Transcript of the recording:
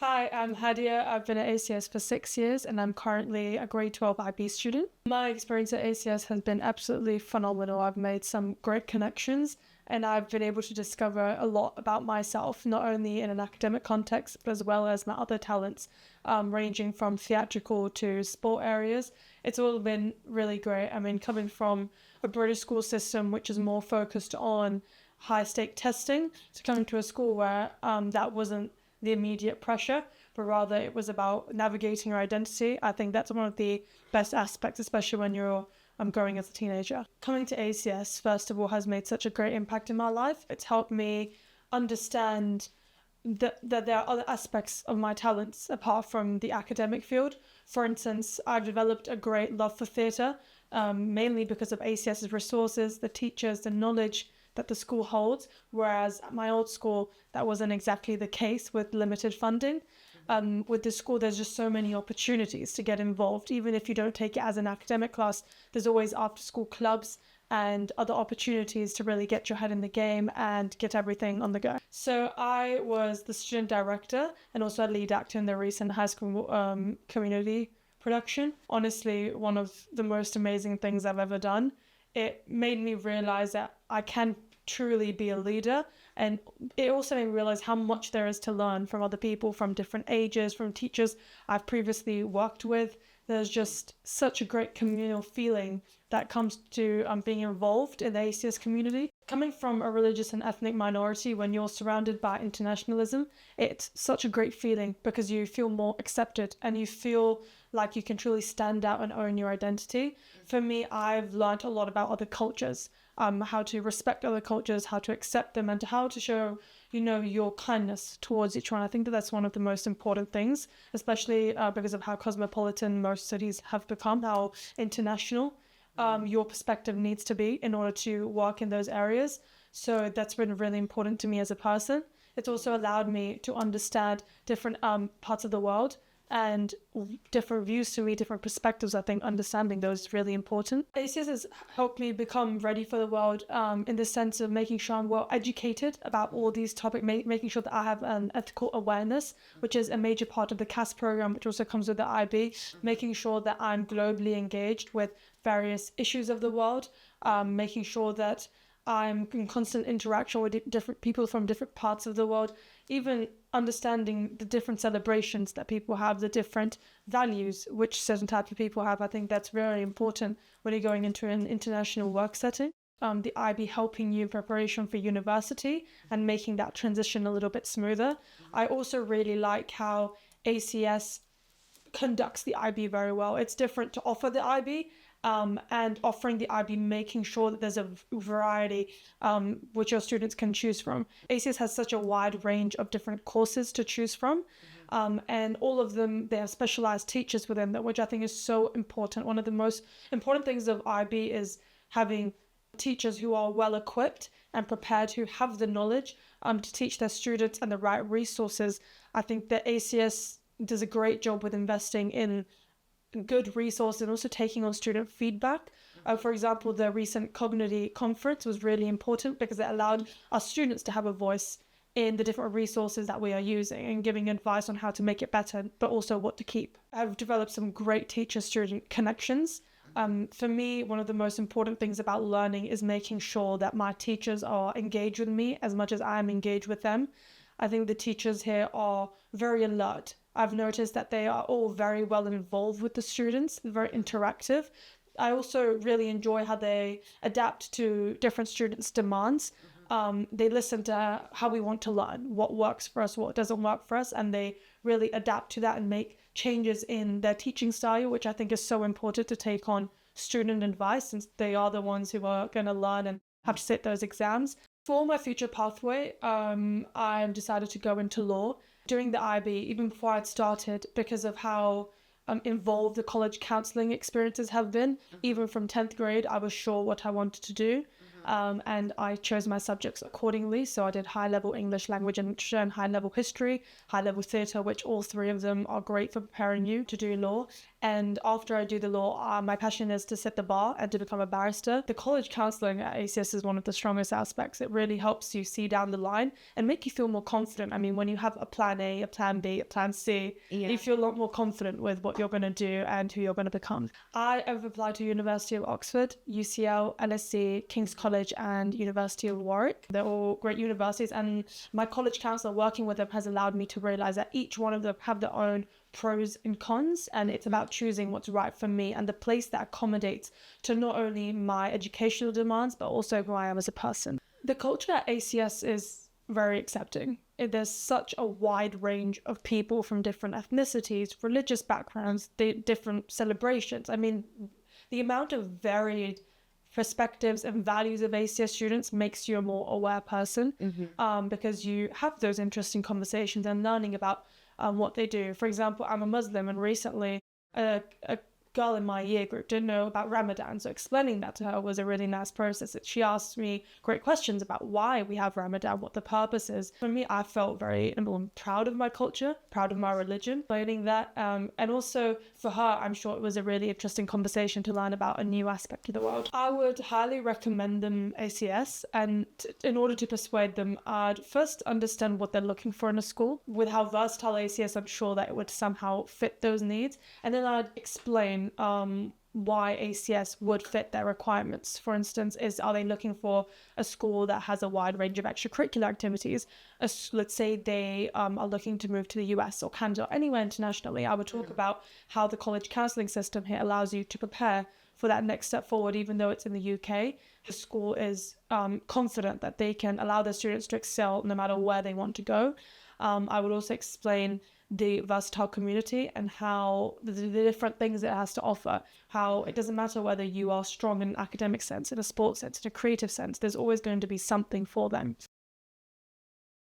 Hi, I'm Hadiya. I've been at ACS for 6 years and I'm currently a grade 12 IB student. My experience at ACS has been absolutely phenomenal. I've made some great connections and I've been able to discover a lot about myself, not only in an academic context, but as well as my other talents, ranging from theatrical to sport areas. It's all been really great. I mean, coming from a British school system, which is more focused on high stake testing, to coming to a school where that wasn't the immediate pressure, but rather it was about navigating your identity. I think that's one of the best aspects, especially when you're growing as a teenager. Coming to ACS, first of all, has made such a great impact in my life. It's helped me understand that there are other aspects of my talents apart from the academic field. For instance, I've developed a great love for theatre, mainly because of ACS's resources, the teachers, the knowledge that the school holds, whereas at my old school, that wasn't exactly the case with limited funding. With the school, there's just so many opportunities to get involved. Even if you don't take it as an academic class, there's always after-school clubs and other opportunities to really get your head in the game and get everything on the go. So I was the student director and also a lead actor in the recent high school community production. Honestly, one of the most amazing things I've ever done. It made me realize that I can truly be a leader, and it also made me realize how much there is to learn from other people, from different ages, from teachers I've previously worked with. There's just such a great communal feeling that comes to being involved in the ACS community. Coming from a religious and ethnic minority, when you're surrounded by internationalism, it's such a great feeling because you feel more accepted and you feel like you can truly stand out and own your identity. For me, I've learned a lot about other cultures, how to respect other cultures, how to accept them, and how to show, your kindness towards each one. I think that that's one of the most important things, especially because of how cosmopolitan most cities have become, how international your perspective needs to be in order to work in those areas. So that's been really important to me as a person. It's also allowed me to understand different parts of the world and different views to me, different perspectives. I think understanding those is really important. ACS has helped me become ready for the world in the sense of making sure I'm well educated about all these topics, making sure that I have an ethical awareness, which is a major part of the CAS program, which also comes with the IB, making sure that I'm globally engaged with various issues of the world, making sure that I'm in constant interaction with different people from different parts of the world, even understanding the different celebrations that people have, the different values which certain types of people have. I think that's very important when you're going into an international work setting. The IB helping you in preparation for university and making that transition a little bit smoother. I also really like how ACS conducts the IB very well. It's different to offer the IB and offering the IB, making sure that there's a variety which your students can choose from. ACS has such a wide range of different courses to choose from, and all of them, they have specialized teachers within them, which I think is so important. One of the most important things of IB is having teachers who are well equipped and prepared, who have the knowledge to teach their students and the right resources. I think that ACS does a great job with investing in good resources and also taking on student feedback. For example, the recent Cognitive conference was really important because it allowed our students to have a voice in the different resources that we are using and giving advice on how to make it better, but also what to keep. I've developed some great teacher-student connections. For me, one of the most important things about learning is making sure that my teachers are engaged with me as much as I'm engaged with them. I think the teachers here are very alert. I've noticed that they are all very well involved with the students, very interactive. I also really enjoy how they adapt to different students' demands. They listen to how we want to learn, what works for us, what doesn't work for us, and they really adapt to that and make changes in their teaching style, which I think is so important to take on student advice, since they are the ones who are going to learn and have to sit those exams. For my future pathway, I decided to go into law. During the IB, even before I'd started, because of how involved the college counselling experiences have been, even from 10th grade, I was sure what I wanted to do. And I chose my subjects accordingly. So I did high-level English language and literature and high-level history, high-level theatre, which all three of them are great for preparing you to do law. And after I do the law, my passion is to set the bar and to become a barrister. The college counselling at ACS is one of the strongest aspects. It really helps you see down the line and make you feel more confident. I mean, when you have a plan A, a plan B, a plan C, you feel a lot more confident with what you're going to do and who you're going to become. I have applied to University of Oxford, UCL, LSE, King's College and University of Warwick. They're all great universities, and my college counsellor working with them has allowed me to realise that each one of them have their own pros and cons, and it's about choosing what's right for me and the place that accommodates to not only my educational demands but also who I am as a person. The culture at ACS is very accepting. There's such a wide range of people from different ethnicities, religious backgrounds, different celebrations. I mean, the amount of varied perspectives and values of ACS students makes you a more aware person, because you have those interesting conversations and learning about what they do. For example, I'm a Muslim, and recently a girl in my year group didn't know about Ramadan, so explaining that to her was a really nice process. She asked me great questions about why we have Ramadan, what the purpose is. For me, I felt very proud of my culture, proud of my religion, learning that, and also for her, I'm sure it was a really interesting conversation to learn about a new aspect of the world. I would highly recommend them ACS, and in order to persuade them, I'd first understand what they're looking for in a school. With how versatile ACS, I'm sure that it would somehow fit those needs, and then I'd explain why ACS would fit their requirements. For instance, are they looking for a school that has a wide range of extracurricular activities? Let's say they are looking to move to the US or Canada or anywhere internationally. I would talk about how the college counselling system here allows you to prepare for that next step forward. Even though it's in the UK, the school is confident that they can allow their students to excel no matter where they want to go. I would also explain the versatile community and how the different things it has to offer, how it doesn't matter whether you are strong in an academic sense, in a sports sense, in a creative sense, there's always going to be something for them.